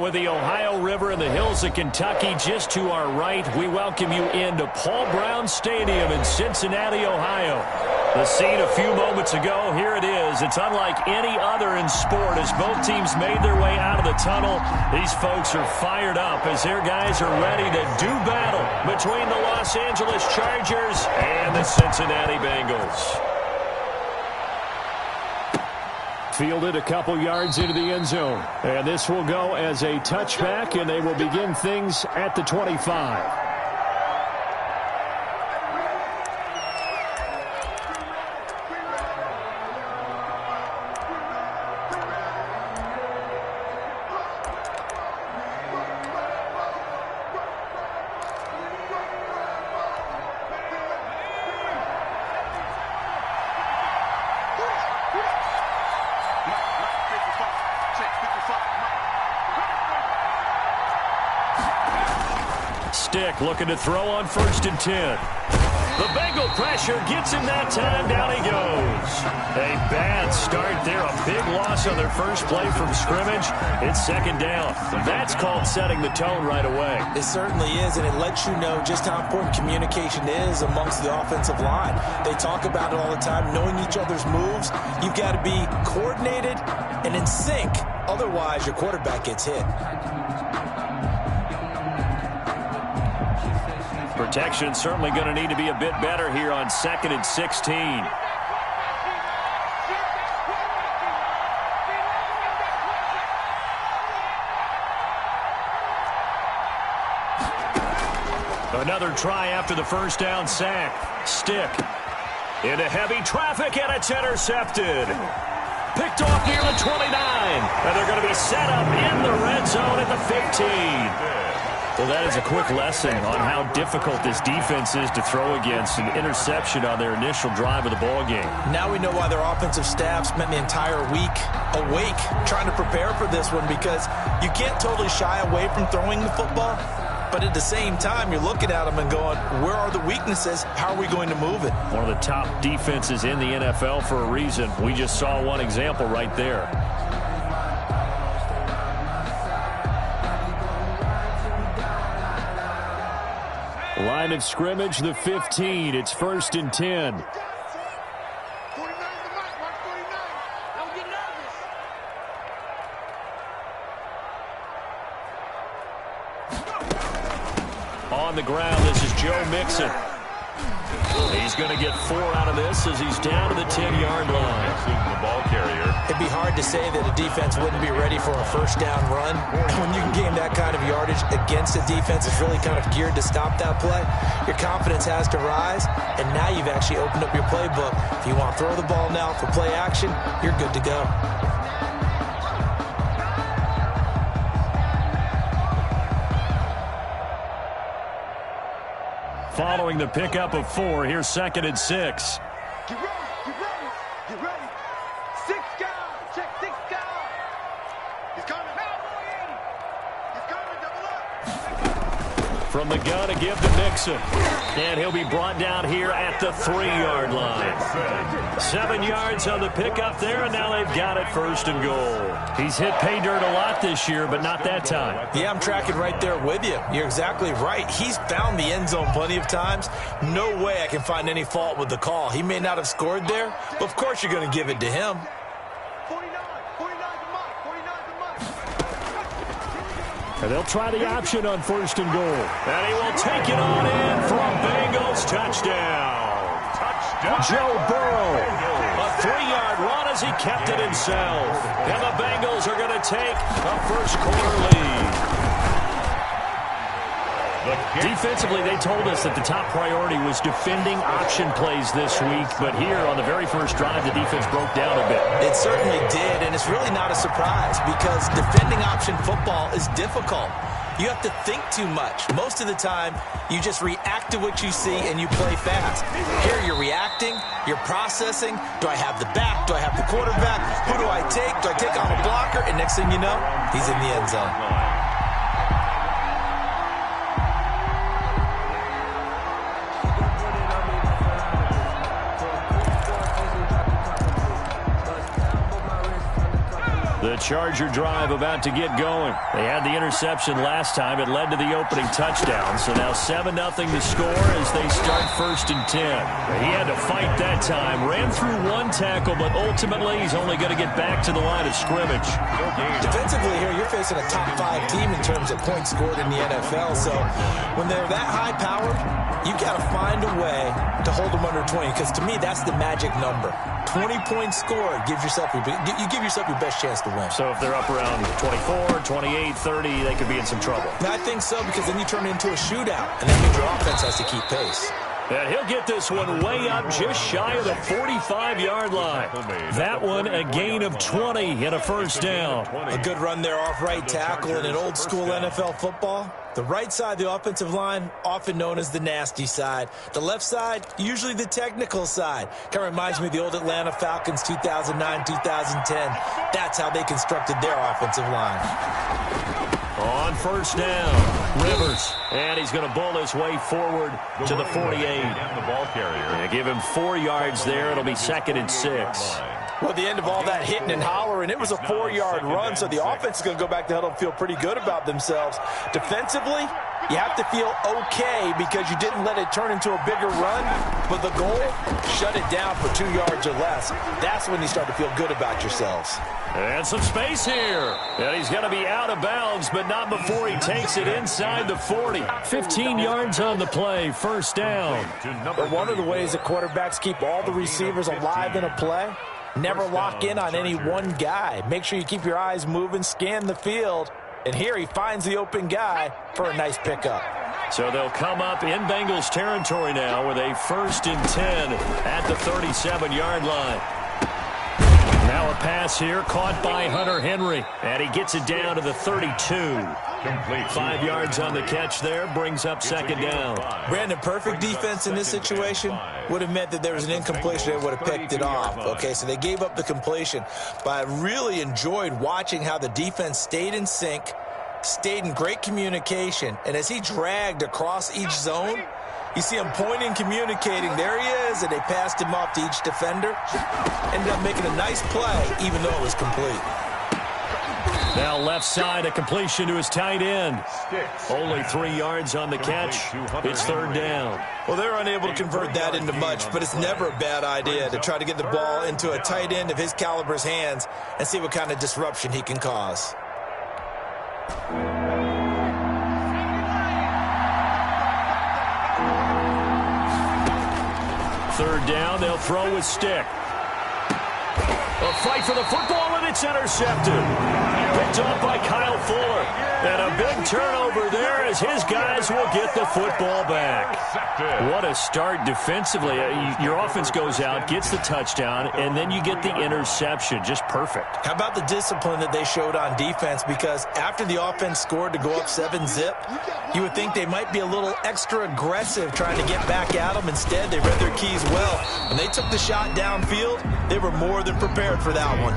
With the Ohio River and the hills of Kentucky just to our right, we welcome you into Paul Brown Stadium in Cincinnati, Ohio. The scene a few moments ago, here it is. It's unlike any other in sport as both teams made their way out of the tunnel. These folks are fired up as their guys are ready to do battle between the Los Angeles Chargers and the Cincinnati Bengals. Fielded a couple yards into the end zone. And this will go as a touchback, and they will begin things at the 25. Looking to throw on 1st and 10. The Bengal pressure gets him that time. Down he goes. A bad start there. A big loss on their first play from scrimmage. It's 2nd down. That's called setting the tone right away. It certainly is, and it lets you know just how important communication is amongst the offensive line. They talk about it all the time, knowing each other's moves. You've got to be coordinated and in sync. Otherwise, your quarterback gets hit. Protection certainly going to need to be a bit better here on 2nd and 16. Another try after the 1st down sack. Stick into heavy traffic, and it's intercepted. Picked off near the 29. And they're going to be set up in the red zone at the 15. Well, that is a quick lesson on how difficult this defense is to throw against. An interception on their initial drive of the ballgame. Now we know why their offensive staff spent the entire week awake trying to prepare for this one, because you can't totally shy away from throwing the football. But at the same time, you're looking at them and going, where are the weaknesses? How are we going to move it? One of the top defenses in the NFL for a reason. We just saw one example right there. Line of scrimmage, the 15. It's 1st and 10. On the ground, this is Joe Mixon. He's going to get 4 out of this as he's down to the 10-yard line. The ball carrier. It'd be hard to say that a defense wouldn't be ready for a 1st down run. When you can gain that kind of yardage against a defense that's really kind of geared to stop that play, your confidence has to rise, and now you've actually opened up your playbook. If you want to throw the ball now for play action, you're good to go. Following the pickup of 4, here's 2nd and 6. Get ready, get ready, get ready. 6 guys, check 6 guys. He's coming. He's coming, double up. From the gun to give to Mixon. And he'll be brought down here at the 3-yard line. 7 yards on the pickup there, and now they've got it 1st and goal. He's hit pay dirt a lot this year, but not that time. Yeah, I'm tracking right there with you. You're exactly right. He's found the end zone plenty of times. No way I can find any fault with the call. He may not have scored there, but of course you're going to give it to him. 49's the mark, 49's the mark. And they'll try the option on 1st and goal. And he will take it on in for a Bengals touchdown. Joe Burrow. A 3-yard run as he kept it himself. And the Bengals are going to take a 1st quarter lead. Defensively, they told us that the top priority was defending option plays this week. But here on the very first drive, the defense broke down a bit. It certainly did, and it's really not a surprise because defending option football is difficult. You have to think too much. Most of the time, you just react to what you see and you play fast. Here you're reacting, you're processing. Do I have the back? Do I have the quarterback? Who do I take? Do I take on a blocker? And next thing you know, he's in the end zone. The Charger drive about to get going. They had the interception last time. It led to the opening touchdown. So now 7-0 to score as they start 1st and 10. He had to fight that time. Ran through one tackle, but ultimately he's only going to get back to the line of scrimmage. Defensively here, you're facing a top 5 team in terms of points scored in the NFL. So when they're that high-powered, you got to find a way to hold them under 20, because to me, that's the magic number. 20 points scored, you give yourself your best chance to win. So if they're up around 24, 28, 30, they could be in some trouble. I think so, because then you turn it into a shootout, and that means your offense has to keep pace. And he'll get this one way up just shy of the 45-yard line. That one a gain of 20 and a 1st down. A good run there off right tackle in an old-school NFL football. The right side of the offensive line, often known as the nasty side. The left side, usually the technical side. Kind of reminds me of the old Atlanta Falcons 2009, 2010. That's how they constructed their offensive line. On 1st down, Rivers. And he's going to bull his way forward to the 48. Give him 4 yards there. It'll be 2nd and 6. Well, at the end of all that hitting and hollering, it was a 4-yard run, so the offense is going to go back to huddle and feel pretty good about themselves. Defensively, you have to feel okay because you didn't let it turn into a bigger run, but the goal, shut it down for 2 yards or less. That's when you start to feel good about yourselves. And some space here. And he's going to be out of bounds, but not before he takes it inside the 40. 15 yards on the play, 1st down. But one of the ways that quarterbacks keep all the receivers alive in a play, never lock in on any one guy. Make sure you keep your eyes moving, scan the field. And here he finds the open guy for a nice pickup. So they'll come up in Bengals territory now with a 1st and 10 at the 37-yard line. Now a pass here caught by Hunter Henry. And he gets it down to the 32. Complete. 5 yards on the catch there, brings up 2nd down. Brandon, perfect defense in this situation would have meant that there was an incompletion. They would have picked it off. Okay, so they gave up the completion. But I really enjoyed watching how the defense stayed in sync, stayed in great communication. And as he dragged across each zone, you see him pointing, communicating. There he is, and they passed him off to each defender. Ended up making a nice play, even though it was complete. Now left side, a completion to his tight end. Only 3 yards on the catch. It's 3rd down. Well, they're unable to convert that into much, but it's never a bad idea to try to get the ball into a tight end of his caliber's hands and see what kind of disruption he can cause. 3rd down, they'll throw with stick. A fight for the football, and it's intercepted. Picked off by Kyle Fuller. And a big turnover there as his guys will get the football back. What a start defensively. Your offense goes out, gets the touchdown, and then you get the interception. Just perfect. How about the discipline that they showed on defense? Because after the offense scored to go up 7-zip, you would think they might be a little extra aggressive trying to get back at them. Instead, they read their keys well. When they took the shot downfield, they were more than prepared for that one.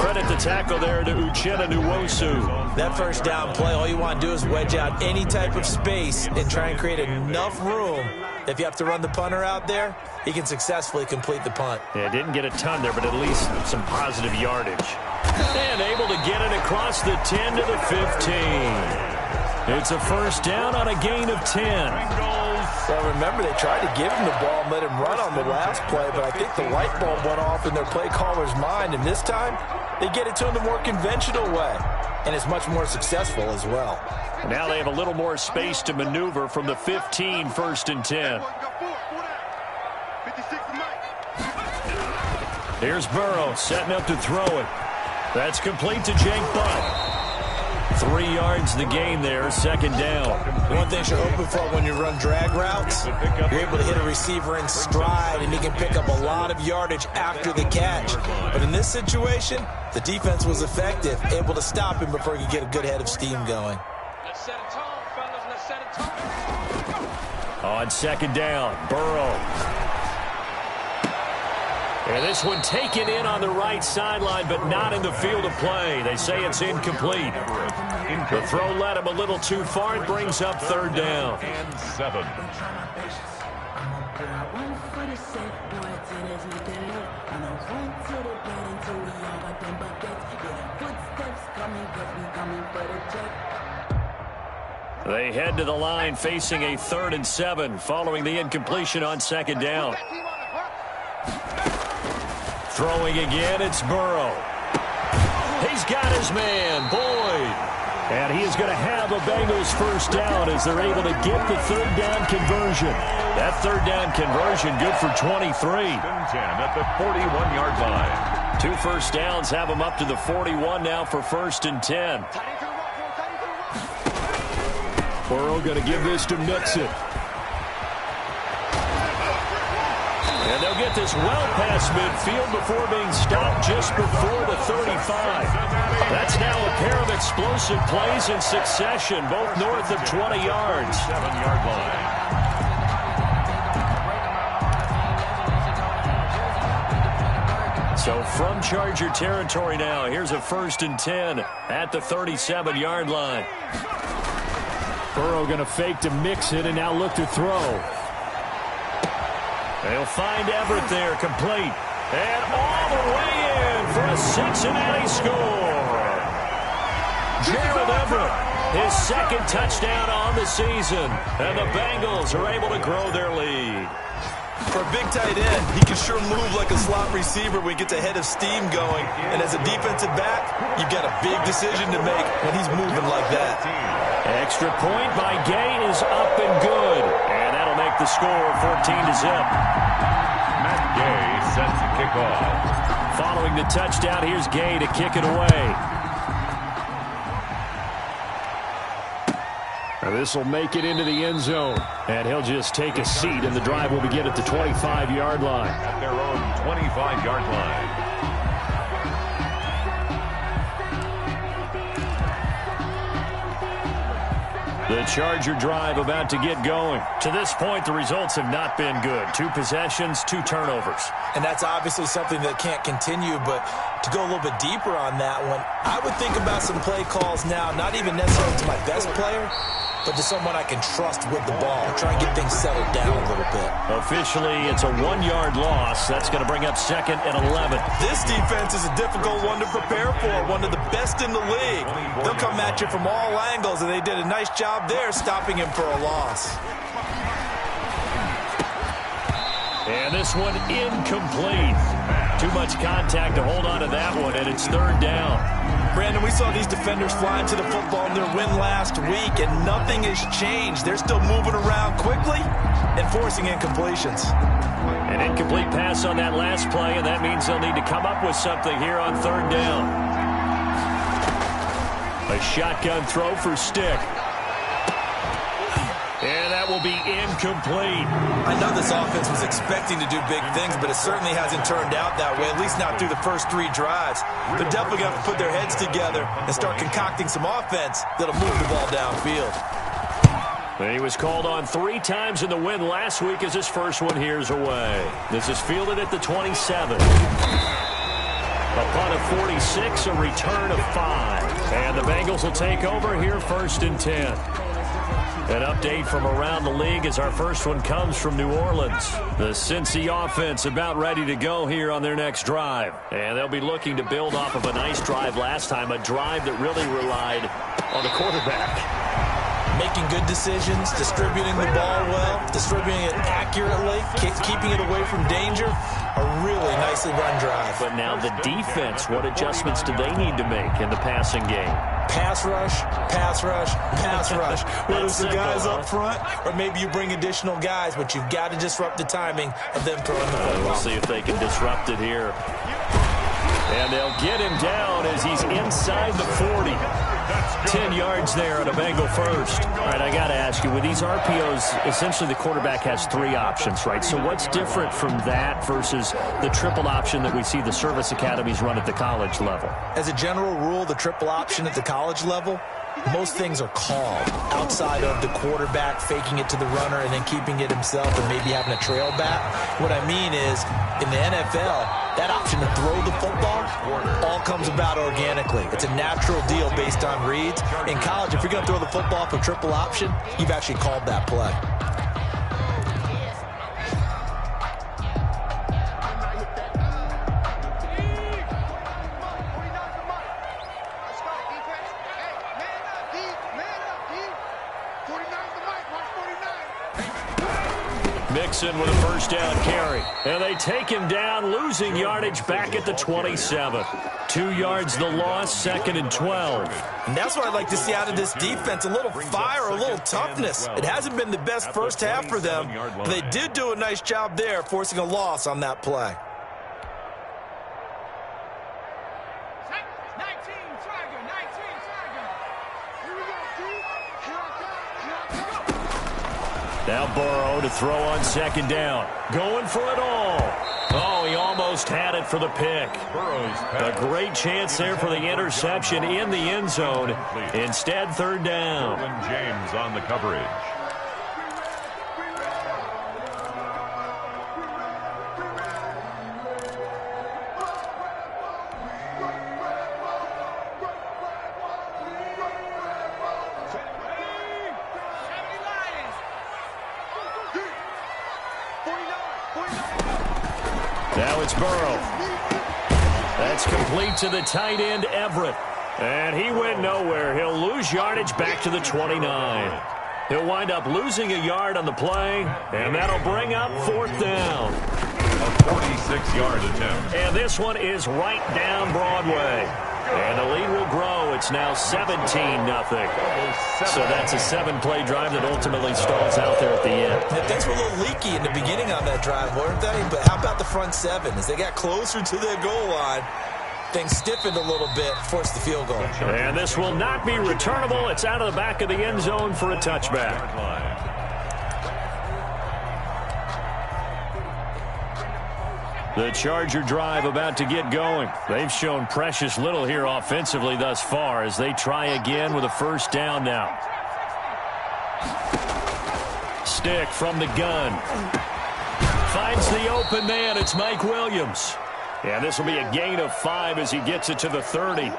Credit the tackle there to Uchenna Nwosu. That 1st down play, all you want to do is wedge out any type of space and try and create enough room. If you have to run the punter out there, he can successfully complete the punt. Yeah, didn't get a ton there, but at least some positive yardage. And able to get it across the 10 to the 15. It's a 1st down on a gain of 10. Well, remember, they tried to give him the ball and let him run on the last play, but I think the light bulb went off in their play caller's mind, and this time they get it to him the more conventional way, and it's much more successful as well. And now they have a little more space to maneuver from the 15, 1st and 10. Here's Burrow setting up to throw it. That's complete to Jake Butt. 3 yards the gain there, 2nd down. One thing you're hoping for when you run drag routes, you're able to hit a receiver in stride, and he can pick up a lot of yardage after the catch. But in this situation, the defense was effective, able to stop him before he could get a good head of steam going. Let's set a tone, fellas. Let's set a tone. On 2nd down, Burrow. And this one taken in on the right sideline, but not in the field of play. They say it's incomplete. The throw led him a little too far. It brings up 3rd down. And 7. They head to the line facing a 3rd and 7 following the incompletion on 2nd down. Throwing again, it's Burrow. He's got his man, Boyd. And he is going to have a Bengals 1st down as they're able to get the 3rd down conversion. That 3rd down conversion good for 23. 10 at the 41-yard line. 2 first downs have them up to the 41 now for 1st and 10. Burrow going to give this to Mixon. And they'll get this well past midfield before being stopped just before the 35. That's now a pair of explosive plays in succession, both north of 20 yards. 7-yard line. So from Charger territory now, here's a 1st and 10 at the 37-yard line. Burrow going to fake to Mixon and now look to throw. They'll find Everett there, complete. And all the way in for a Cincinnati score. Gerald Everett, his 2nd touchdown on the season. And the Bengals are able to grow their lead. For a big tight end, he can sure move like a slot receiver when he gets a head of steam going. And as a defensive back, you've got a big decision to make when he's moving like that. Extra point by Gay is up and good. And that'll make the score 14-0. Matt Gay sets the kickoff. Following the touchdown, here's Gay to kick it away. Now this will make it into the end zone. And he'll just take a seat, and the drive will begin at the 25-yard line. At their own 25-yard line. The Charger drive about to get going. To this point, the results have not been good. 2 possessions, 2 turnovers. And that's obviously something that can't continue, but to go a little bit deeper on that one, I would think about some play calls now, not even necessarily to my best player, but to someone I can trust with the ball. Try and get things settled down a little bit. Officially, it's a 1-yard loss. That's going to bring up 2nd and 11. This defense is a difficult one to prepare for, one of the best in the league. They'll come at you from all angles, and they did a nice job there stopping him for a loss. And this one incomplete. Too much contact to hold on to that one, and it's 3rd down. Brandon, we saw these defenders flying to the football in their win last week, and nothing has changed. They're still moving around quickly and forcing incompletions. An incomplete pass on that last play, and that means they'll need to come up with something here on 3rd down. A shotgun throw for Stick. And that will be incomplete. I know this offense was expecting to do big things, but it certainly hasn't turned out that way, at least not through the first 3 drives. They're definitely going to put their heads together and start concocting some offense that'll move the ball downfield. He was called on 3 times in the win last week as his first one here's away. This is fielded at the 27. A punt of 46, a return of 5. And the Bengals will take over here 1st and 10. An update from around the league as our first one comes from New Orleans. The Cincy offense about ready to go here on their next drive. And they'll be looking to build off of a nice drive last time, a drive that really relied on the quarterback. Making good decisions, distributing the ball well, distributing it accurately, keeping it away from danger. A really nicely run drive. But now the defense, what adjustments do they need to make in the passing game? Pass rush, pass rush, pass rush. Whether it's the guys up front or maybe you bring additional guys, but you've got to disrupt the timing of them throwing the football. We'll see if they can disrupt it here. And they'll get him down as he's inside the 40. 10 yards there on a Bengal first. All right, I got to ask you, with these RPOs, essentially the quarterback has 3 options, right? So what's different from that versus the triple option that we see the service academies run at the college level? As a general rule, the triple option at the college level, most things are called outside of the quarterback faking it to the runner and then keeping it himself and maybe having a trail back. What I mean is, in the NFL, that option to throw the football all comes about organically. It's a natural deal based on reads. In college, if you're going to throw the football for triple option, you've actually called that play. Mixon with a first down carry. And they take him down, losing yardage back at the 27. 2 yards the loss, 2nd and 12. And that's what I'd like to see out of this defense, a little fire, a little toughness. It hasn't been the best first half for them, but they did do a nice job there, forcing a loss on that play. Now Burrow to throw on 2nd down. Going for it all. Oh, he almost had it for the pick. A great chance there for the interception in the end zone. Instead, 3rd down. James on the coverage. Now it's Burrow. That's complete to the tight end, Everett. And he went nowhere. He'll lose yardage back to the 29. He'll wind up losing a yard on the play, and that'll bring up 4th down. A 46-yard attempt. And this one is right down Broadway. And the lead will grow. It's now 17-0. So that's a 7-play drive that ultimately stalls out there at the end. Yeah, things were a little leaky in the beginning on that drive, weren't they? But how about the front 7? As they got closer to their goal line, things stiffened a little bit, forced the field goal. And this will not be returnable. It's out of the back of the end zone for a touchback. The Charger drive about to get going. They've shown precious little here offensively thus far as they try again with a first down now. Stick from the gun. Finds the open man. It's Mike Williams. And this will be a gain of 5 as he gets it to the 30.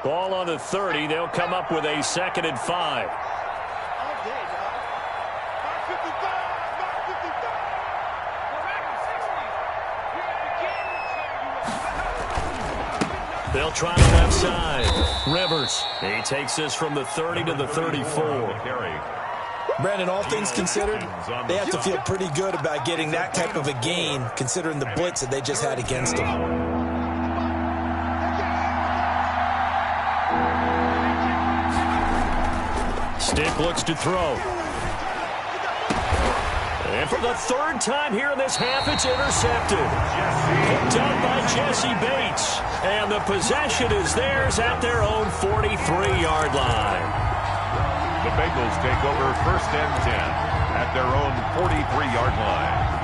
Ball on the 30. They'll come up with a 2nd and 5. They'll try the left side. Rivers. He takes this from the 30 to the 34. Brandon, all things considered, they have to feel pretty good about getting that type of a gain, considering the blitz that they just had against them. Stick looks to throw. And for the 3rd time here in this half, it's intercepted. Picked up by Jesse Bates. And the possession is theirs at their own 43-yard line. The Bengals take over 1st and 10 at their own 43-yard line.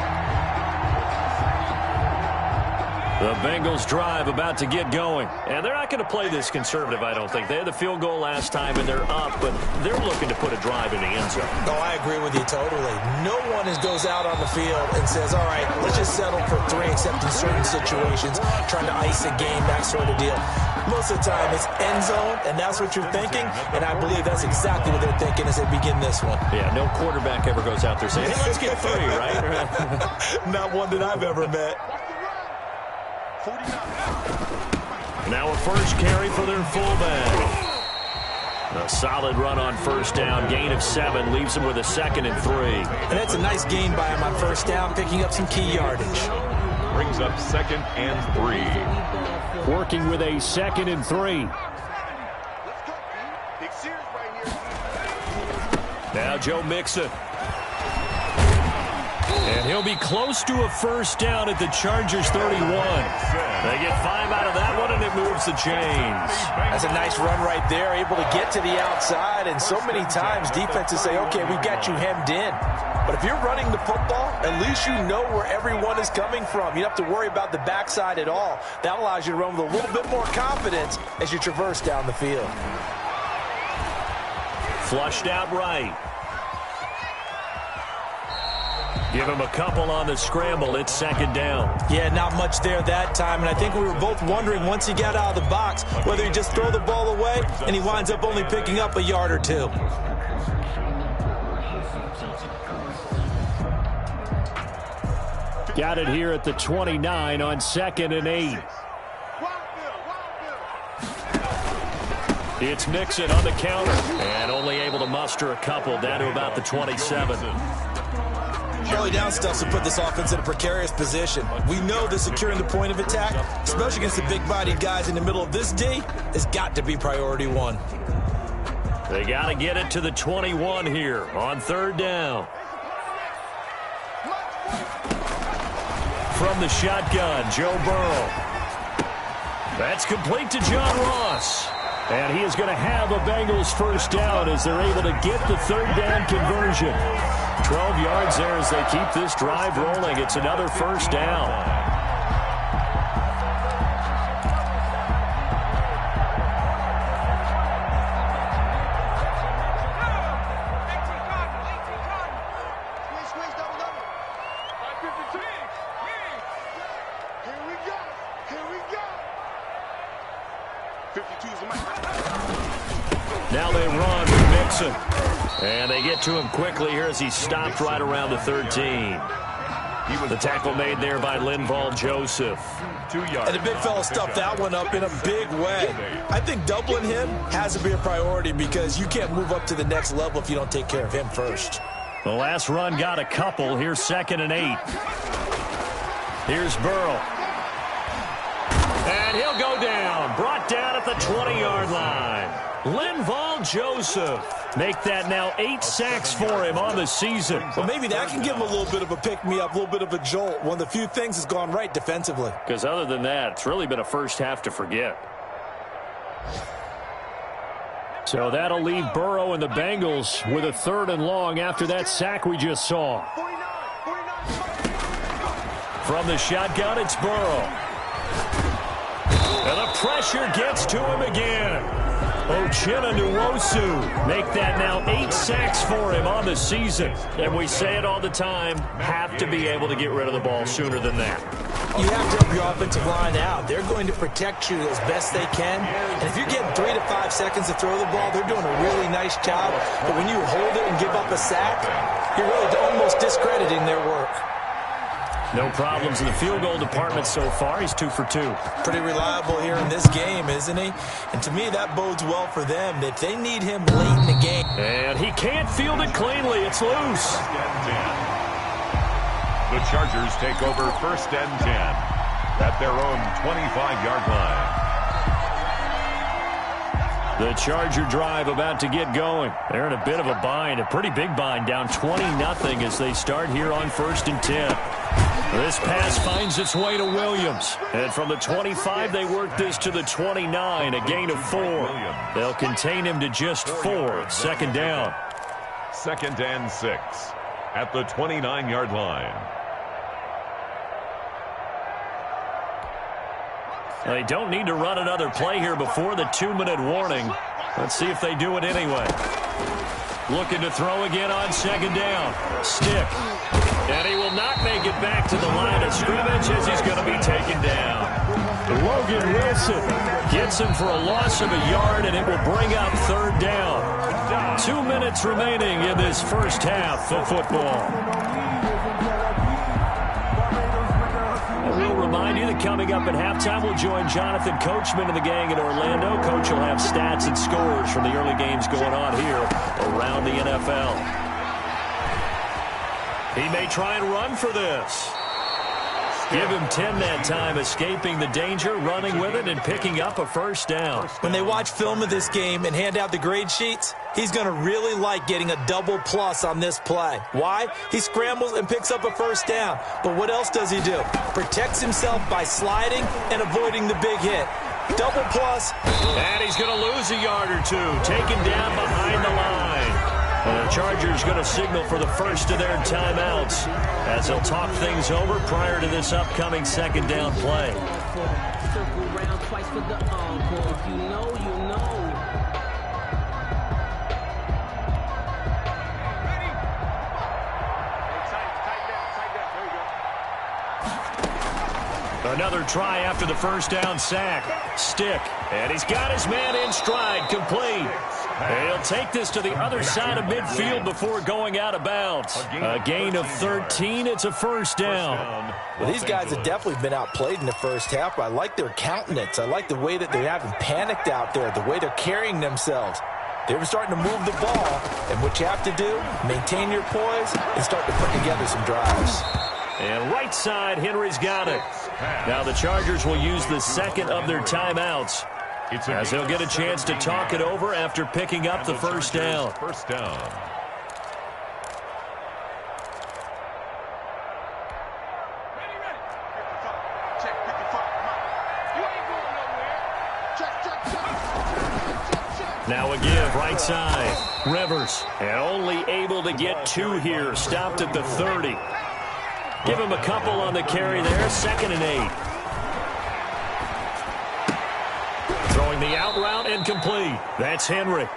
The Bengals drive about to get going. And they're not going to play this conservative, I don't think. They had the field goal last time, and they're up, but they're looking to put a drive in the end zone. No, I agree with you totally. No one goes out on the field and says, all right, let's just settle for 3, except in certain situations, trying to ice a game, that sort of deal. Most of the time, it's end zone, and that's what you're thinking, and I believe that's exactly what they're thinking as they begin this one. Yeah, no quarterback ever goes out there saying, hey, let's get 3, right? Not one that I've ever met. Now a first carry for their fullback. A solid run on first down. Gain of 7 leaves him with a 2nd and 3. And that's a nice gain by him on first down, picking up some key yardage. Brings up 2nd and 3. Working with a 2nd and 3. Now Joe Mixon. And he'll be close to a first down at the Chargers 31. They get 5 out of that one, and it moves the chains. That's a nice run right there, able to get to the outside. And so many times defenses say, okay, we've got you hemmed in. But if you're running the football, at least you know where everyone is coming from. You don't have to worry about the backside at all. That allows you to run with a little bit more confidence as you traverse down the field. Flushed out right. Give him a couple on the scramble. It's 2nd down. Yeah, not much there that time. And I think we were both wondering once he got out of the box whether he just throw the ball away and he winds up only picking up a yard or 2. Got it here at the 29 on 2nd and 8. It's Mixon on the counter, and only able to muster a couple down to about the 27. Early down stuff to put this offense in a precarious position. We know that securing the point of attack, especially against the big-bodied guys in the middle of this D, has got to be priority one. They got to get it to the 21 here on 3rd down. From the shotgun, Joe Burrow. That's complete to John Ross. And he is going to have a Bengals first down as they're able to get the 3rd down conversion. 12 yards there as they keep this drive rolling. It's another first down. Now they run with Mixon. And they get to him quickly here as he stopped right around the 13. The tackle made there by Linval Joseph. 2 yards. And the big fella stuffed that one up in a big way. I think doubling him has to be a priority because you can't move up to the next level if you don't take care of him first. The last run got a couple. Here's 2nd and 8. Here's Burrow. And he'll go down. Brought down at the 20-yard line. Linval Joseph. Make that now 8 sacks for him on the season. Well, maybe that can give him a little bit of a pick-me-up, a little bit of a jolt. One of the few things that's gone right defensively. Because other than that, it's really been a first half to forget. So that'll leave Burrow and the Bengals with a 3rd and long after that sack we just saw. From the shotgun, it's Burrow. And the pressure gets to him again. Uchenna Nwosu make that now 8 sacks for him on the season. And we say it all the time, have to be able to get rid of the ball sooner than that. You have to help your offensive line out. They're going to protect you as best they can. And if you're getting 3 to 5 seconds to throw the ball, they're doing a really nice job. But when you hold it and give up a sack, you're really almost discrediting their work. No problems in the field goal department so far. He's 2 for 2. Pretty reliable here in this game, isn't he? And to me, that bodes well for them. That they need him late in the game. And he can't field it cleanly. It's loose. The Chargers take over 1st and 10 at their own 25-yard line. The Charger drive about to get going. They're in a bit of a bind, a pretty big bind, down 20-0 as they start here on 1st and 10. This pass finds its way to Williams. And from the 25, they work this to the 29, a gain of 4. They'll contain him to just 4. 2nd down. 2nd and 6 at the 29-yard line. They don't need to run another play here before the 2-minute warning. Let's see if they do it anyway. Looking to throw again on 2nd down. Stick. And he will not make it back to the line of scrimmage as he's going to be taken down. Logan Wilson gets him for a loss of a yard, and it will bring up 3rd down. 2 minutes remaining in this first half of football. We'll remind you that coming up at halftime, we'll join Jonathan Coachman and the gang in Orlando. Coach will have stats and scores from the early games going on here around the NFL. He may try and run for this. Give him 10 that time, escaping the danger, running with it, and picking up a first down. When they watch film of this game and hand out the grade sheets, he's going to really like getting a double plus on this play. Why? He scrambles and picks up a first down. But what else does he do? Protects himself by sliding and avoiding the big hit. Double plus. And he's going to lose a yard or two, taken down behind the line. And the Chargers going to signal for the first of their timeouts as they'll talk things over prior to this upcoming 2nd down play. Circle round twice for the encore. If you know, you know. Another try after the first down sack. Stick. And he's got his man in stride, complete. He'll take this to the other side of midfield before going out of bounds. A gain of 13. It's a first down. Well, these guys have definitely been outplayed in the first half, but I like their countenance. I like the way that they haven't panicked out there, the way they're carrying themselves. They're starting to move the ball, and what you have to do, maintain your poise and start to put together some drives. And right side, Henry's got it. Now the Chargers will use the second of their timeouts, as they'll get a chance to talk it over after picking up the first down. First down. Now a give, right side. Rivers, and only able to get 2 here. Stopped at the 30. Give him a couple on the carry there. 2nd and 8. Throwing the out route incomplete. That's Henry.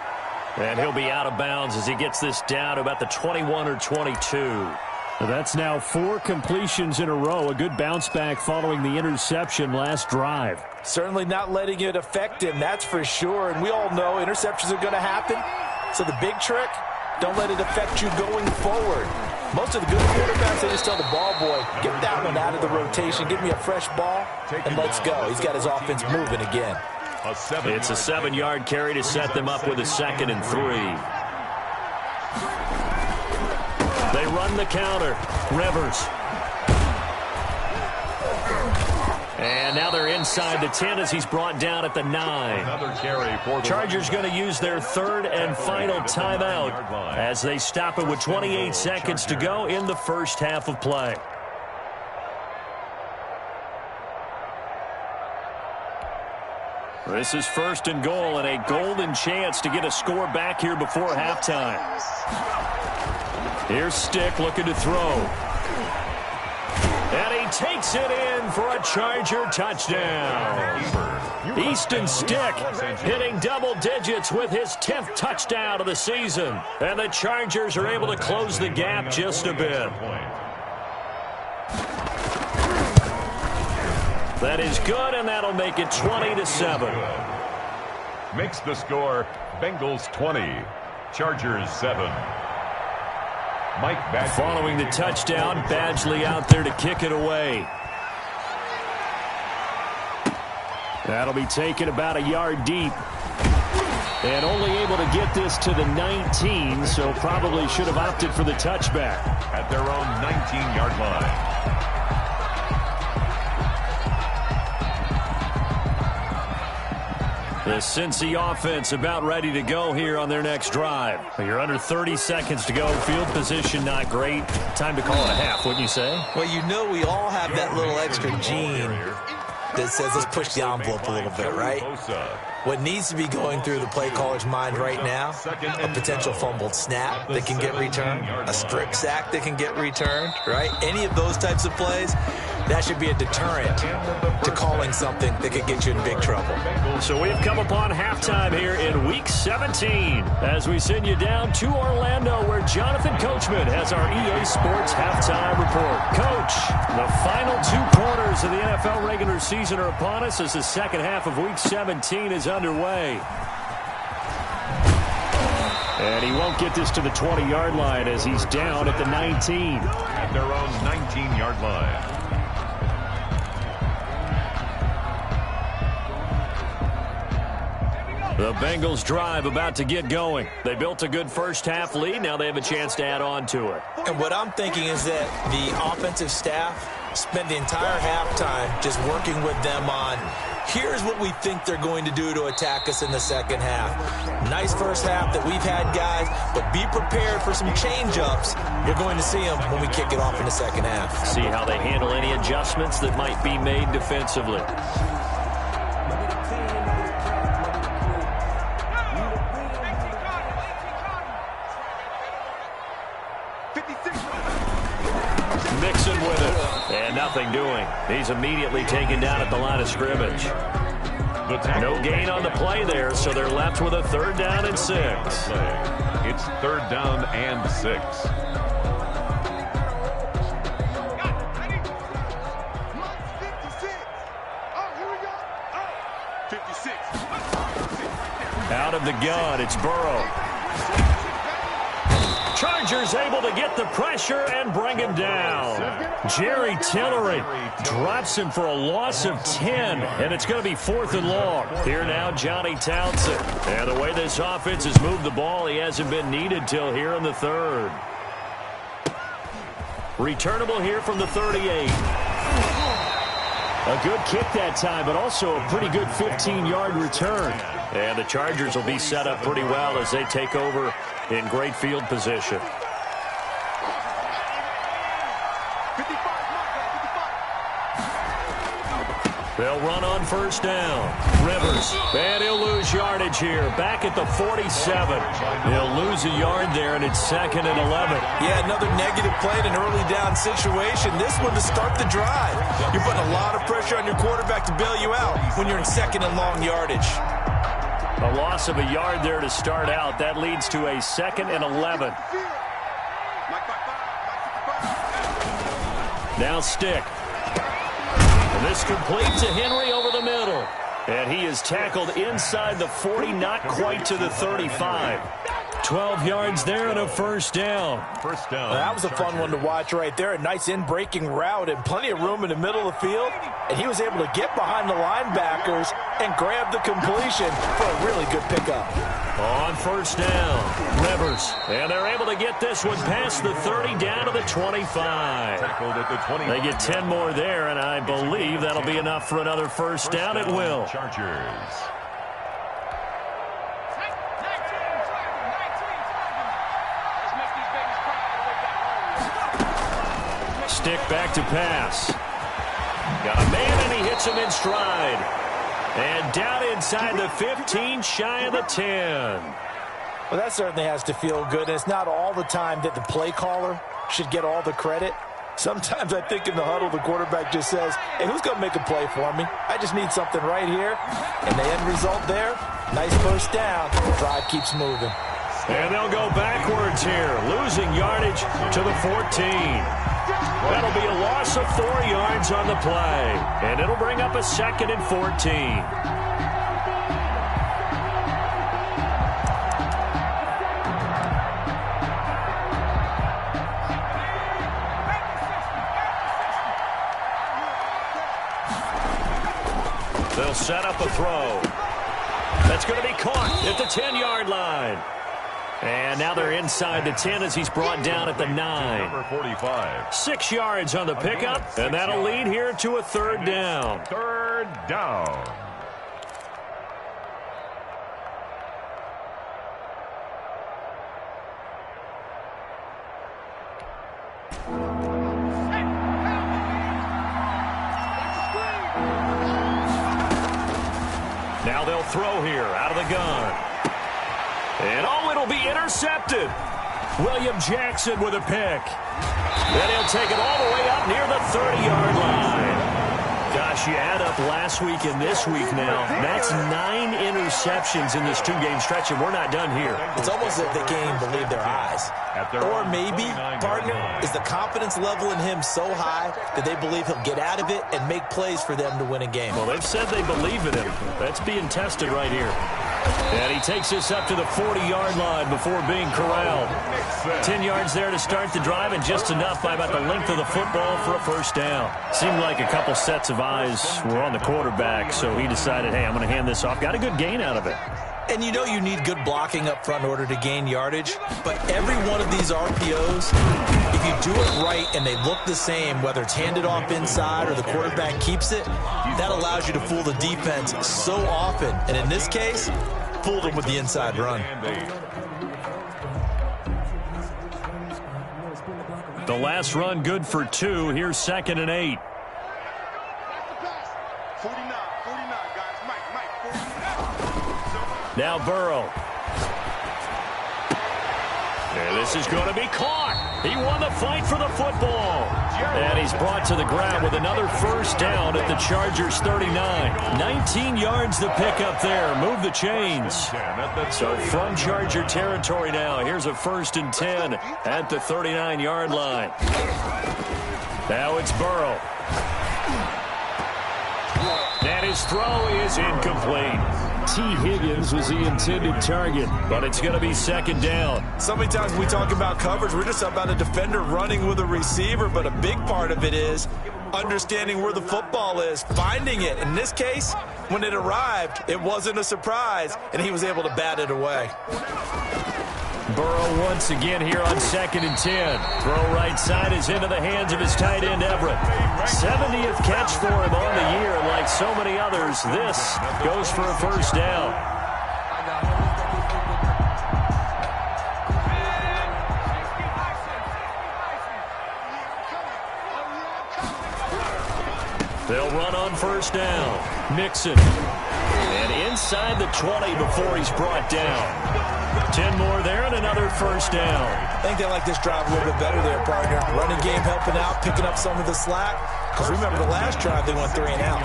And he'll be out of bounds as he gets this down to about the 21 or 22. That's now 4 completions in a row. A good bounce back following the interception last drive. Certainly not letting it affect him, that's for sure. And we all know interceptions are going to happen. So the big trick, don't let it affect you going forward. Most of the good quarterbacks, they just tell the ball boy, get that one out of the rotation, give me a fresh ball, and let's go. He's got his offense moving again. It's a 7-yard carry to set them up with a 2nd and 3. They run the counter. Rivers. And now they're inside the 10 as he's brought down at the 9. Another carry for the Chargers going to use their 3rd and final timeout as they stop it with 28 seconds to go in the first half of play. This is 1st and goal and a golden chance to get a score back here before halftime. Here's Stick looking to throw. And he takes it in for a Charger touchdown. Easton Stick hitting double digits with his 10th touchdown of the season. And the Chargers are able to close the gap just a bit. That is good, and that'll make it 20-7. Makes the score Bengals 20, Chargers 7. Mike Badgley. Following the touchdown, Badgley out there to kick it away. That'll be taken about a yard deep. And only able to get this to the 19, so probably should have opted for the touchback. At their own 19-yard line. The Cincy offense about ready to go here on their next drive. You're under 30 seconds to go. Field position not great. Time to call it a half, wouldn't you say? Well, you know we all have that little extra gene that says let's push the envelope a little bit, right? What needs to be going through the play caller's mind right now, a potential fumbled snap that can get returned, a strip sack that can get returned, right? Any of those types of plays, that should be a deterrent to calling something that could get you in big trouble. So we've come upon halftime here in Week 17 as we send you down to Orlando where Jonathan Coachman has our EA Sports Halftime Report. Coach, the final 2 quarters of the NFL regular season are upon us as the second half of Week 17 is underway. And he won't get this to the 20-yard line as he's down at the 19. At their own 19-yard line. The Bengals drive about to get going. They built a good first half lead. Now they have a chance to add on to it. And what I'm thinking is that the offensive staff spent the entire halftime just working with them on here's what we think they're going to do to attack us in the second half. Nice first half that we've had, guys, but be prepared for some change-ups. You're going to see them when we kick it off in the second half. See how they handle any adjustments that might be made defensively. Mixon with it, and nothing doing. He's immediately taken down at the line of scrimmage. No gain on the play there, so they're left with a 3rd down and 6. It's 3rd down and 6. Out of the gun, it's Burrow. Chargers able to get the pressure and bring him down. Jerry Tillery drops him for a loss of 10, and it's going to be 4th and long. Here now, Johnny Townsend. And the way this offense has moved the ball, he hasn't been needed till here in the 3rd. Returnable here from the 38. A good kick that time, but also a pretty good 15-yard return. And the Chargers will be set up pretty well as they take over in great field position. 55. They'll run on 1st down. Rivers, and he'll lose yardage here. Back at the 47. He'll lose a yard there, and it's 2nd and 11. Yeah, another negative play in an early down situation. This one to start the drive. You're putting a lot of pressure on your quarterback to bail you out when you're in 2nd and long yardage. A loss of a yard there to start out. That leads to a 2nd and 11. Now Stick. And this complete to Henry over the middle. And he is tackled inside the 40, not quite to the 35. 12 yards there and a 1st down. First down. That was a fun one to watch right there. A nice in-breaking route and plenty of room in the middle of the field. And he was able to get behind the linebackers and grab the completion for a really good pickup. On 1st down, Rivers. And they're able to get this one past the 30 down to the 25. Tackled at the 20. They get 10 more there, and I believe that'll be enough for another 1st down. It will. Chargers. Stick back to pass. Got a man, and he hits him in stride. And down inside the 15, shy of the 10. Well, that certainly has to feel good. And it's not all the time that the play caller should get all the credit. Sometimes I think in the huddle, the quarterback just says, hey, who's going to make a play for me? I just need something right here. And the end result there, nice 1st down. The drive keeps moving. And they'll go backwards here, losing yardage to the 14. That'll be a loss of 4 yards on the play. And it'll bring up a 2nd and 14. They'll set up a throw. That's going to be caught at the 10-yard line. And now they're inside the 10 as he's brought down at the 9. Number 45. 6 yards on the pickup, and that'll lead here to a 3rd down. 3rd down. Now they'll throw here out of the gun. And it'll be intercepted. William Jackson with a pick. Then he'll take it all the way up near the 30-yard line. Gosh, you add up last week and this week now. That's 9 interceptions in this 2-game stretch, and we're not done here. It's almost as if they can't even believe their eyes. Or maybe, partner, is the confidence level in him so high that they believe he'll get out of it and make plays for them to win a game. Well, they've said they believe in him. That's being tested right here. And he takes this up to the 40-yard line before being corralled. 10 yards there to start the drive, and just enough by about the length of the football for a 1st down. Seemed like a couple sets of eyes were on the quarterback, so he decided, hey, I'm going to hand this off. Got a good gain out of it. And you know you need good blocking up front in order to gain yardage, but every one of these RPOs, if you do it right and they look the same, whether it's handed off inside or the quarterback keeps it, that allows you to fool the defense so often. And in this case, fooled them with the inside run. The last run good for 2. Here's 2nd and 8. 49, guys. Mike, 49. Now Burrow. And this is going to be caught. He won the fight for the football. And he's brought to the ground with another 1st down at the Chargers 39. 19 yards to pick up there. Move the chains. So from Charger territory now, here's a 1st and 10 at the 39-yard line. Now it's Burrow. And his His throw is incomplete. T. Higgins was the intended target, but it's going to be second down. So many times when we talk about coverage, we're just about a defender running with a receiver, but a big part of it is understanding where the football is, finding it. In this case, when it arrived, it wasn't a surprise, and he was able to bat it away. Burrow once again here on 2nd and 10. Throw right side is into the hands of his tight end, Everett. 70th catch for him on the year, and like so many others, this goes for a first down. They'll run on first down. Mixon. And inside the 20 before he's brought down. 10 more there and another first down. I think they like this drive a little bit better there, partner. Running game helping out, picking up some of the slack. Because remember the last drive, they went 3 and out.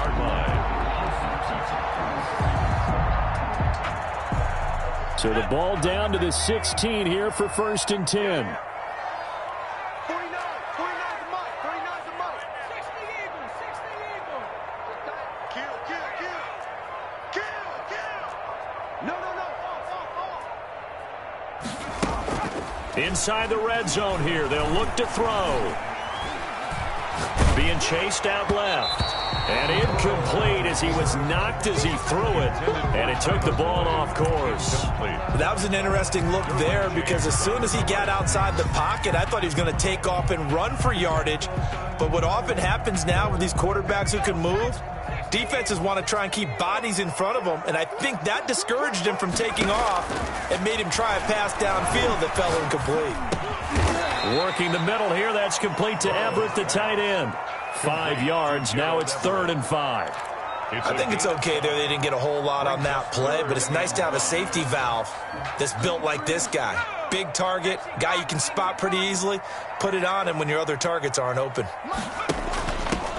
So the ball down to the 16 here for 1st and 10. 40. Inside the red zone here, they'll look to throw. Being chased out left. And incomplete as he was knocked as he threw it. And it took the ball off course. That was an interesting look there because as soon as he got outside the pocket, I thought he was going to take off and run for yardage. But what often happens now with these quarterbacks who can move, defenses want to try and keep bodies in front of them, and I think that discouraged him from taking off and made him try a pass downfield that fell incomplete. Working the middle here, that's complete to Everett, the tight end. 5 yards, now it's 3rd and 5. I think it's okay there. They didn't get a whole lot on that play, but it's nice to have a safety valve that's built like this guy. Big target, guy you can spot pretty easily. Put it on him when your other targets aren't open.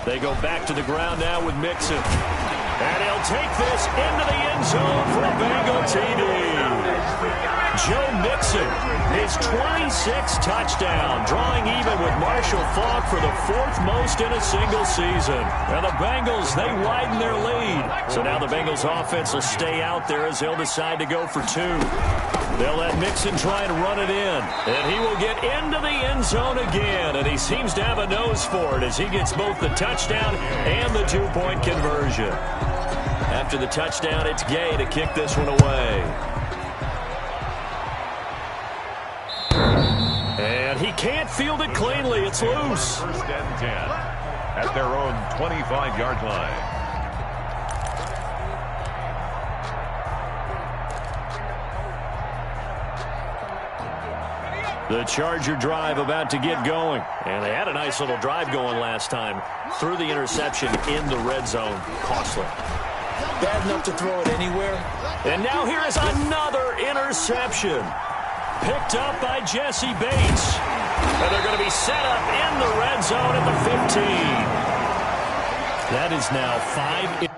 They go back to the ground now with Mixon. And he'll take this into the end zone for a Bengal TD. Joe Mixon, his 26th touchdown, drawing even with Marshall Faulk for the 4th most in a single season. And the Bengals, they widen their lead. So now the Bengals offense will stay out there as they'll decide to go for 2. They'll let Mixon try and run it in. And he will get into the end zone again. And he seems to have a nose for it as he gets both the touchdown and the 2-point conversion. After the touchdown, it's Gay to kick this one away. And he can't field it cleanly. It's loose. 1st and 10 at their own 25-yard line. The Charger drive about to get going. And they had a nice little drive going last time. Threw the interception in the red zone. Costly. Bad enough to throw it anywhere. And now here is another interception. Picked up by Jesse Bates. And they're going to be set up in the red zone at the 15. That is now 5.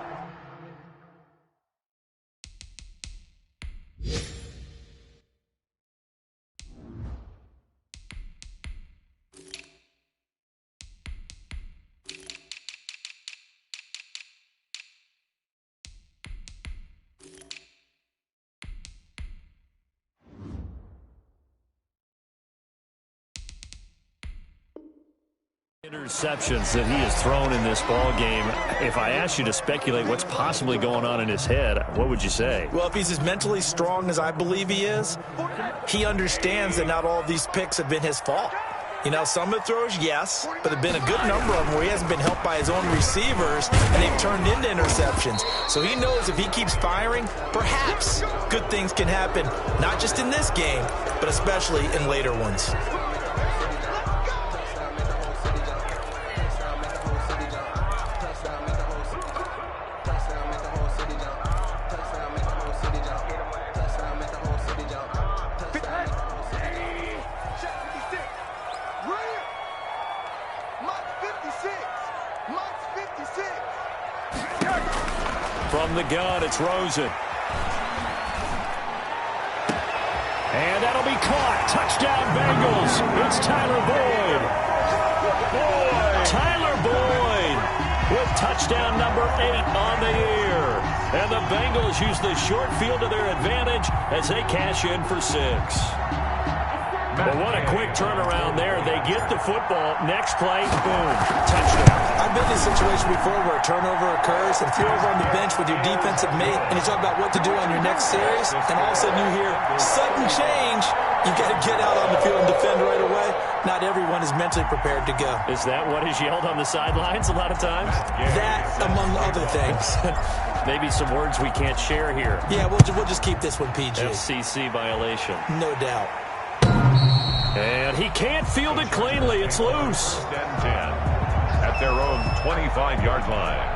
Interceptions that he has thrown in this ball game. If I asked you to speculate what's possibly going on in his head, what would you say? Well, if he's as mentally strong as I believe he is, he understands that not all of these picks have been his fault. You know, some of the throws, yes, but there have been a good number of them where he hasn't been helped by his own receivers, and they've turned into interceptions. So he knows if he keeps firing, perhaps good things can happen, not just in this game, but especially in later ones. From the gun, it's Rosen. And that'll be caught. Touchdown, Bengals. It's Tyler Boyd. Tyler Boyd with touchdown. Touchdown number 8 on the year. And the Bengals use the short field to their advantage as they cash in for 6. But what a quick turnaround there. They get the football. Next play, boom, touchdown. I've been in a situation before where a turnover occurs, and if you're over on the bench with your defensive mate and you talk about what to do on your next series, and all of a sudden you hear sudden change, you got to get out on the field and defend right away. Not everyone is mentally prepared to go. Is that what is yelled on the sidelines a lot of times? That, among other things. Maybe some words we can't share here. Yeah, we'll just keep this one PG. FCC violation. No doubt. And he can't field it cleanly. It's loose. 10 at their own 25-yard line.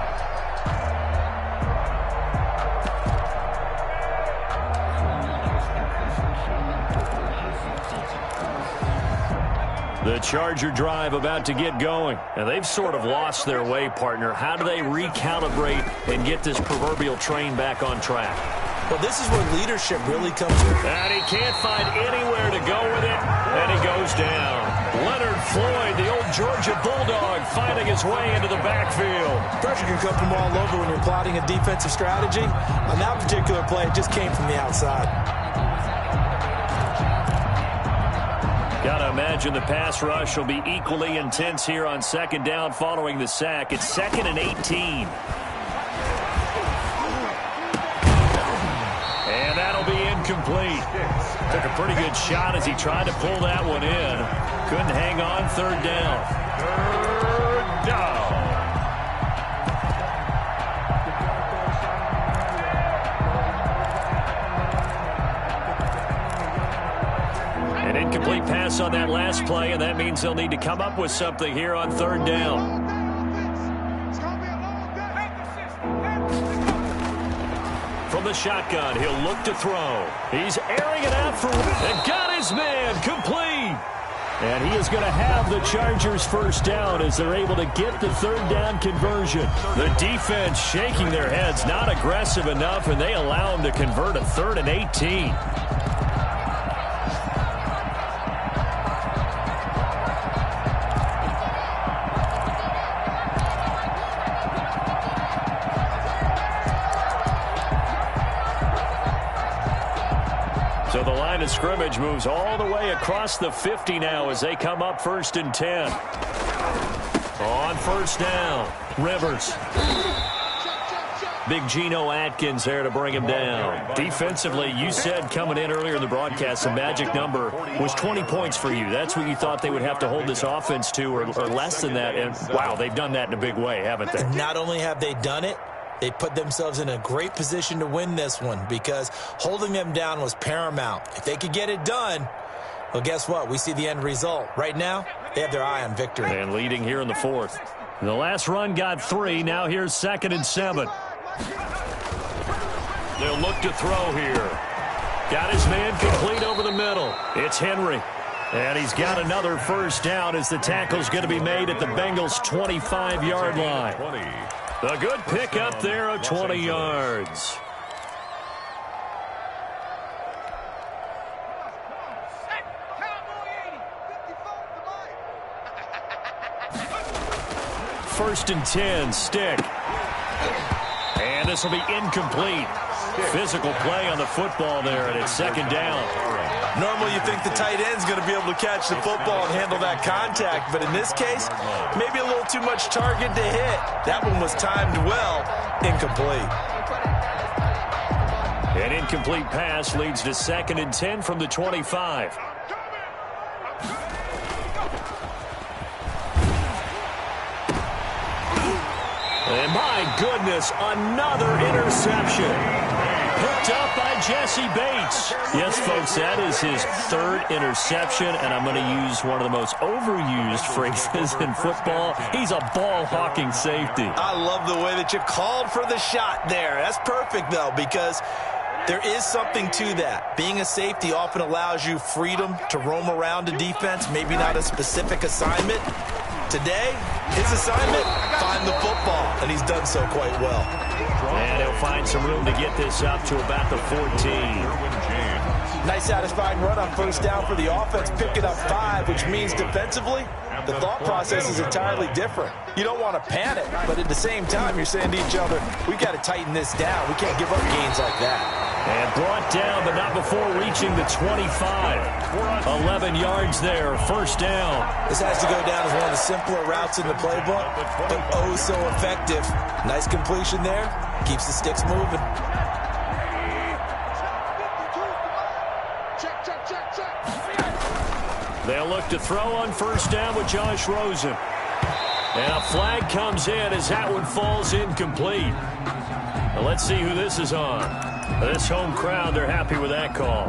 The Charger drive about to get going. And they've sort of lost their way, partner. How do they recalibrate and get this proverbial train back on track? Well, this is where leadership really comes in. And he can't find anywhere to go with it, and he goes down. Leonard Floyd, the old Georgia Bulldog, finding his way into the backfield. Pressure can come from all over when you're plotting a defensive strategy. On that particular play, it just came from the outside. Got to imagine the pass rush will be equally intense here on second down following the sack. It's 2nd and 18. And that'll be incomplete. Took a pretty good shot as he tried to pull that one in. Couldn't hang on. 3rd down. 3rd down. An incomplete pass on that last play, and that means they'll need to come up with something here on 3rd down. From the shotgun, he'll look to throw. He's airing it out for and got his man complete. And he is going to have the Chargers first down as they're able to get the 3rd down conversion. The defense shaking their heads, not aggressive enough, and they allow him to convert a 3rd and 18. So the line of scrimmage moves all the way across the 50 now as they come up 1st and 10. On 1st down, Rivers. Big Geno Atkins there to bring him down. Defensively, you said coming in earlier in the broadcast, the magic number was 20 points for you. That's what you thought they would have to hold this offense to, or less than that. And, wow, they've done that in a big way, haven't they? Not only have they done it, they put themselves in a great position to win this one because holding them down was paramount. If they could get it done, well, guess what? We see the end result. Right now, they have their eye on victory. And leading here in the 4th. The last run got 3. Now here's 2nd and 7. They'll look to throw here. Got his man complete over the middle. It's Henry. And he's got another first down as the tackle's going to be made at the Bengals' 25-yard line. A good pick up there of 20 yards. First and 10, stick. And this will be incomplete. Physical play on the football there, and it's 2nd down. Normally you think the tight end's going to be able to catch the football and handle that contact, but in this case, maybe a little too much target to hit. That one was timed well, incomplete. An incomplete pass leads to 2nd and 10 from the 25. And my goodness, another interception. Picked up by Jesse Bates. Yes, folks, that is his 3rd interception, and I'm going to use one of the most overused phrases in football. He's a ball-hawking safety. I love the way that you called for the shot there. That's perfect, though, because there is something to that. Being a safety often allows you freedom to roam around a defense, maybe not a specific assignment. Today, his assignment, find the football, and he's done so quite well. And he'll find some room to get this up to about the 14. Nice satisfying run on first down for the offense, picking up 5, which means defensively, the thought process is entirely different. You don't want to panic, but at the same time, you're saying to each other, we got to tighten this down. We can't give up gains like that. And brought down, but not before reaching the 25. 11 yards there, first down. This has to go down as one of the simpler routes in the playbook, but oh so effective. Nice completion there. Keeps the sticks moving. They'll look to throw on first down with Josh Rosen. And a flag comes in as that one falls incomplete. Now let's see who this is on. This home crowd, they're happy with that call.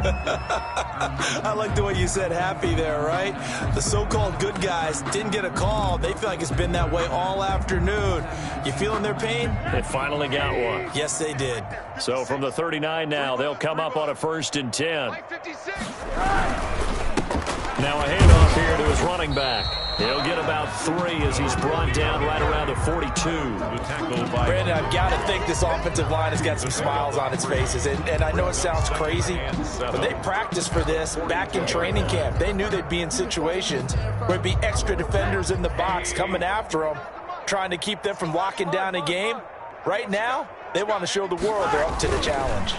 I like the way you said happy there, right? The so-called good guys didn't get a call. They feel like it's been that way all afternoon. You feeling their pain? They finally got one. Yes, they did. So from the 39 now, they'll come up on a 1st and 10. Now a handoff here to his running back. He'll get about 3 as he's brought down right around the 42. Brandon, I've got to think this offensive line has got some smiles on its faces. And I know it sounds crazy, but they practiced for this back in training camp. They knew they'd be in situations where there'd be extra defenders in the box coming after them, trying to keep them from locking down a game. Right now, they want to show the world they're up to the challenge.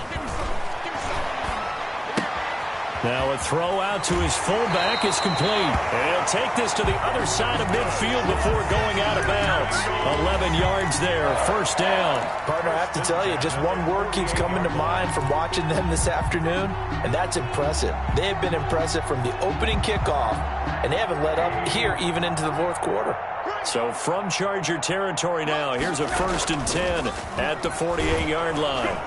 Now a throw out to his fullback is complete. And he'll take this to the other side of midfield before going out of bounds. 11 yards there, first down. Partner, I have to tell you, just one word keeps coming to mind from watching them this afternoon, and that's impressive. They have been impressive from the opening kickoff, and they haven't let up here even into the fourth quarter. So from Charger territory now, here's a 1st and 10 at the 48-yard line.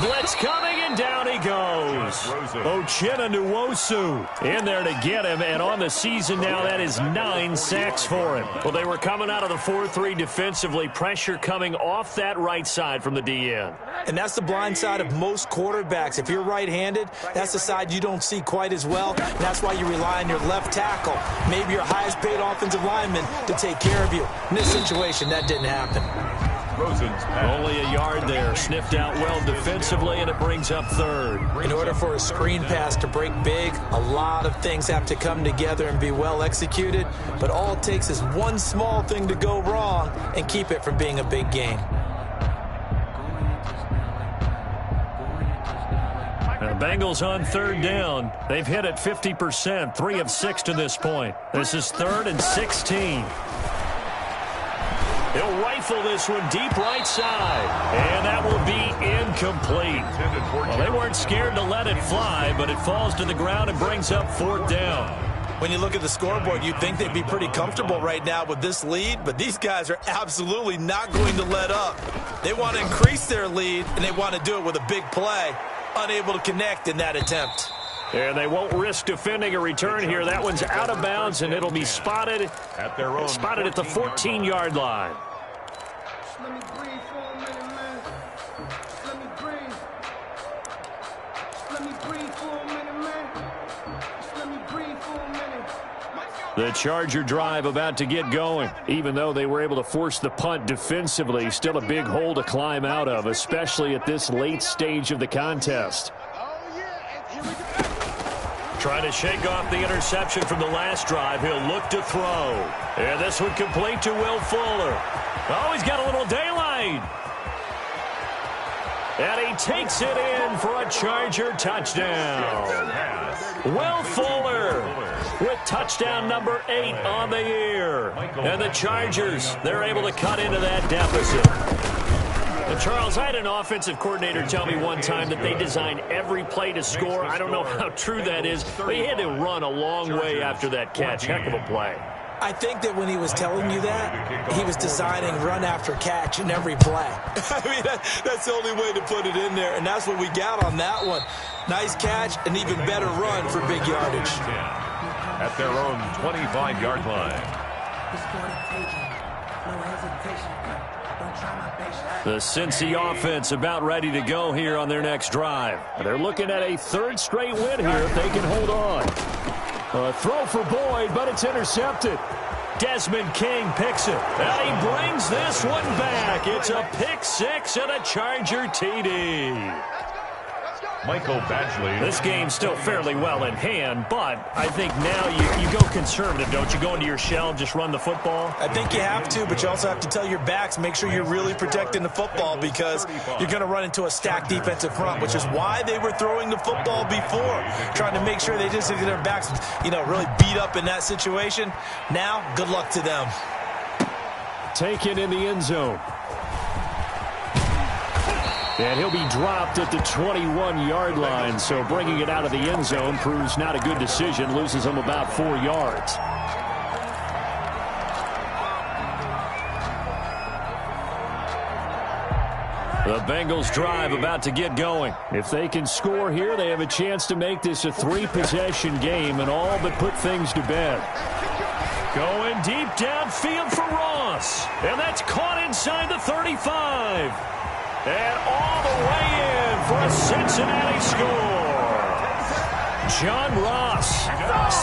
Blitz coming, and down he goes. Uchenna Nwosu in there to get him, and on the season now, that is 9 sacks for him. Well, they were coming out of the 4-3 defensively, pressure coming off that right side from the DN. And that's the blind side of most quarterbacks. If you're right-handed, that's the side you don't see quite as well. And that's why you rely on your left tackle, maybe your highest-paid offensive lineman, to take care of you. In this situation, that didn't happen. Only a yard there, sniffed out well defensively, and it brings up 3rd. In order for a screen pass to break big, a lot of things have to come together and be well executed, but all it takes is one small thing to go wrong and keep it from being a big game. The Bengals on 3rd down. They've hit it 50%, 3 of 6 to this point. This is 3rd and 16. He'll rifle this one deep right side, and that will be incomplete. Well, they weren't scared to let it fly, but it falls to the ground and brings up 4th down. When you look at the scoreboard, you'd think they'd be pretty comfortable right now with this lead, but these guys are absolutely not going to let up. They want to increase their lead, and they want to do it with a big play. Unable to connect in that attempt. And they won't risk defending a return here. That one's out of bounds, and it'll be spotted at the 14-yard line. Let me breathe for a minute, man. Let me breathe. Let me breathe for a minute, man. Let me breathe for a minute. The Charger drive about to get going. Even though they were able to force the punt defensively, still a big hole to climb out of, especially at this late stage of the contest. Trying to shake off the interception from the last drive. He'll look to throw. And this one complete to Will Fuller. Oh, he's got a little daylight. And he takes it in for a Charger touchdown. Will Fuller with touchdown number 8 on the year. And the Chargers, they're able to cut into that deficit. Well, Charles, I had an offensive coordinator tell me one time that they designed every play to score. I don't know how true that is, but he had to run a long way after that catch. Heck of a play. I think that when he was telling you that, he was designing run after catch in every play. I mean, that's the only way to put it in there, and that's what we got on that one. Nice catch, an even better run for big yardage. At their own 25-yard line. The Cincy offense about ready to go here on their next drive. They're looking at a 3rd straight win here if they can hold on. A throw for Boyd, but it's intercepted. Desmond King picks it. And he brings this one back. It's a pick 6 and a Charger TD. Michael Badgley. This game's still fairly well in hand, but I think now you go conservative, don't you? Go into your shell, just run the football? I think you have to, but you also have to tell your backs, make sure you're really protecting the football because you're going to run into a stacked defensive front, which is why they were throwing the football before, trying to make sure they just get their backs, really beat up in that situation. Now, good luck to them. Taken in the end zone. And he'll be dropped at the 21-yard line, so bringing it out of the end zone proves not a good decision, loses him about 4 yards. The Bengals drive about to get going. If they can score here, they have a chance to make this a 3-possession game and all but put things to bed. Going deep downfield for Ross. And that's caught inside the 35. And all the way in for a Cincinnati score. John Ross,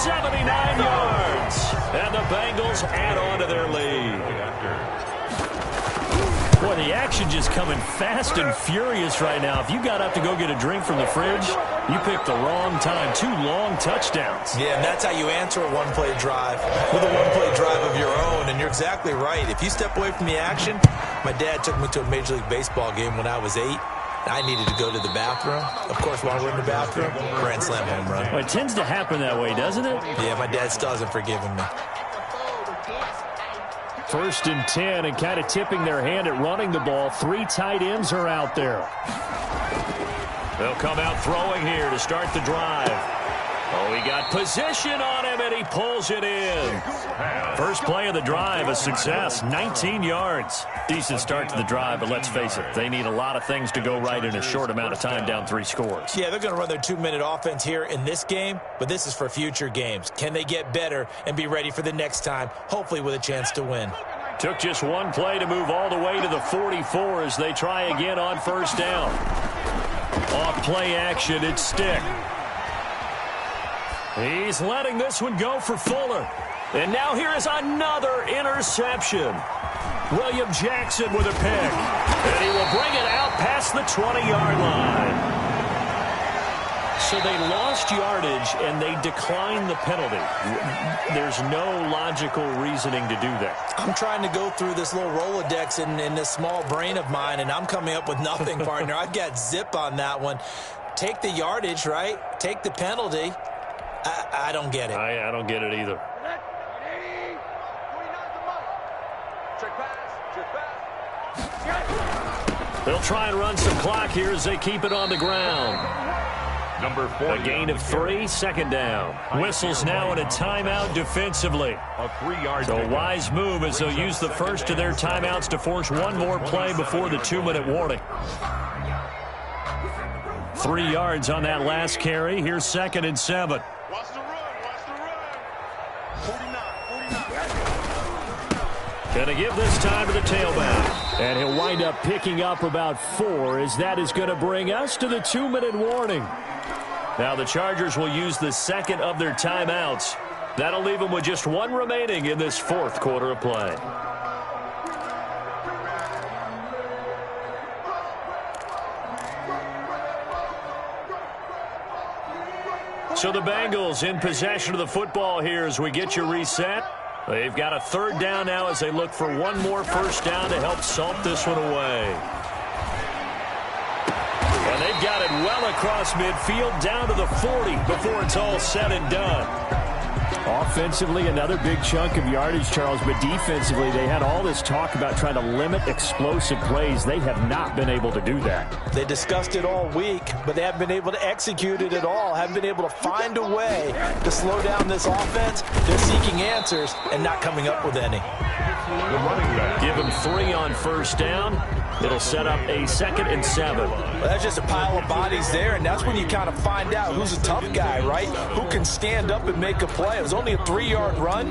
79 yards. And the Bengals add on to their lead. Boy, the action just coming fast and furious right now. If you got up to go get a drink from the fridge, you picked the wrong time. 2 long touchdowns. Yeah, and that's how you answer a one-play drive with a one-play drive of your own. And you're exactly right. If you step away from the action, my dad took me to a Major League Baseball game when I was 8. I needed to go to the bathroom. Of course, while we're in the bathroom, grand slam home run. Well, it tends to happen that way, doesn't it? Yeah, my dad still hasn't forgiven me. 1st and 10, and kind of tipping their hand at running the ball. 3 tight ends are out there. They'll come out throwing here to start the drive. Oh, he got position on him, and he pulls it in. First play of the drive, a success, 19 yards. Decent start to the drive, but let's face it, they need a lot of things to go right in a short amount of time, down 3 scores. Yeah, they're going to run their 2-minute offense here in this game, but this is for future games. Can they get better and be ready for the next time, hopefully with a chance to win? Took just one play to move all the way to the 44 as they try again on 1st down. Off play action, it's Stick. He's letting this one go for Fuller. And now here is another interception. William Jackson with a pick. And he will bring it out past the 20-yard line. So they lost yardage and they declined the penalty. There's no logical reasoning to do that. I'm trying to go through this little Rolodex in this small brain of mine, and I'm coming up with nothing, partner. I've got zip on that one. Take the yardage, right? Take the penalty. I don't get it. I don't get it either. They'll try and run some clock here as they keep it on the ground. Number 4. A gain of 3, 2nd down. Whistles now in a timeout defensively. A 3-yard. So a wise move as they'll use the first of their timeouts to force one more play before the 2-minute warning. 3 yards on that last carry. Here's 2nd and 7. Watch the run. Watch the run. 49. Gonna give this time to the tailback. And he'll wind up picking up about 4 as that is going to bring us to the 2-minute warning. Now the Chargers will use the 2nd of their timeouts. That'll leave them with just 1 remaining in this 4th quarter of play. So the Bengals in possession of the football here as we get you reset. They've got a 3rd down now as they look for one more 1st down to help salt this one away. And they've got it well across midfield down to the 40 before it's all said and done. Offensively, another big chunk of yardage, Charles, but defensively, they had all this talk about trying to limit explosive plays. They have not been able to do that. They discussed it all week, but they haven't been able to execute it at all, haven't been able to find a way to slow down this offense. They're seeking answers and not coming up with any. The running back. Give them 3 on 1st down. It'll set up a 2nd and 7. Well, that's just a pile of bodies there, and that's when you kind of find out who's a tough guy, right? Who can stand up and make a play. It was only a 3-yard run,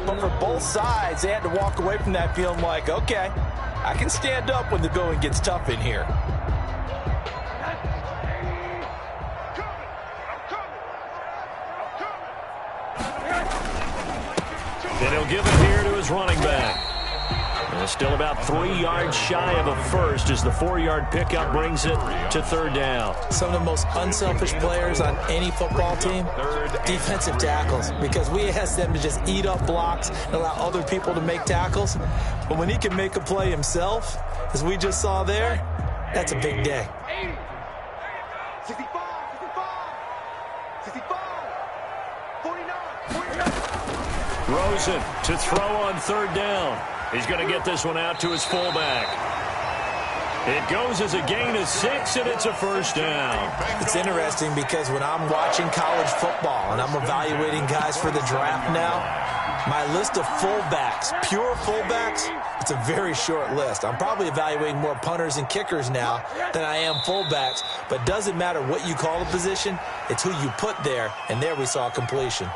but for both sides, they had to walk away from that feeling like, okay, I can stand up when the going gets tough in here. And he'll give it here to his running back. Still about 3 yards shy of a first as the 4-yard pickup brings it to third down. Some of the most unselfish players on any football team, defensive tackles, because we ask them to just eat up blocks and allow other people to make tackles. But when he can make a play himself, as we just saw there, that's a big day. 65, 65, 49, 49. Rosen to throw on third down. He's going to get this one out to his fullback. It goes as a gain of 6, and it's a first down. It's interesting because when I'm watching college football and I'm evaluating guys for the draft now, my list of fullbacks, pure fullbacks, it's a very short list. I'm probably evaluating more punters and kickers now than I am fullbacks, but it doesn't matter what you call the position, it's who you put there, and there we saw completion.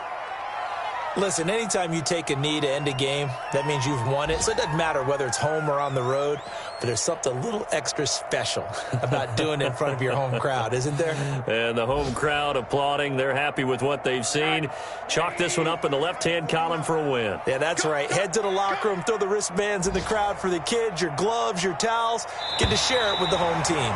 Listen, anytime you take a knee to end a game, that means you've won it. So it doesn't matter whether it's home or on the road, but there's something a little extra special about doing it in front of your home crowd, isn't there? And the home crowd applauding. They're happy with what they've seen. Chalk this one up in the left-hand column for a win. Yeah, that's right. Head to the locker room, throw the wristbands in the crowd for the kids, your gloves, your towels. Get to share it with the home team.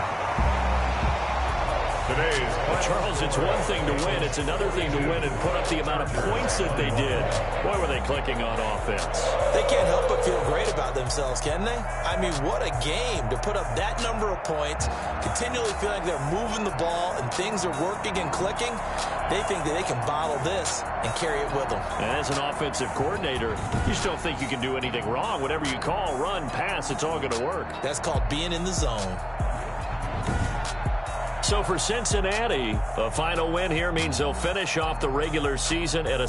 Well, Charles, it's one thing to win. It's another thing to win and put up the amount of points that they did. Boy, were they clicking on offense. They can't help but feel great about themselves, can they? I mean, what a game to put up that number of points, continually feeling like they're moving the ball and things are working and clicking. They think that they can bottle this and carry it with them. And as an offensive coordinator, you just don't think you can do anything wrong. Whatever you call, run, pass, it's all going to work. That's called being in the zone. So for Cincinnati, a final win here means they'll finish off the regular season at a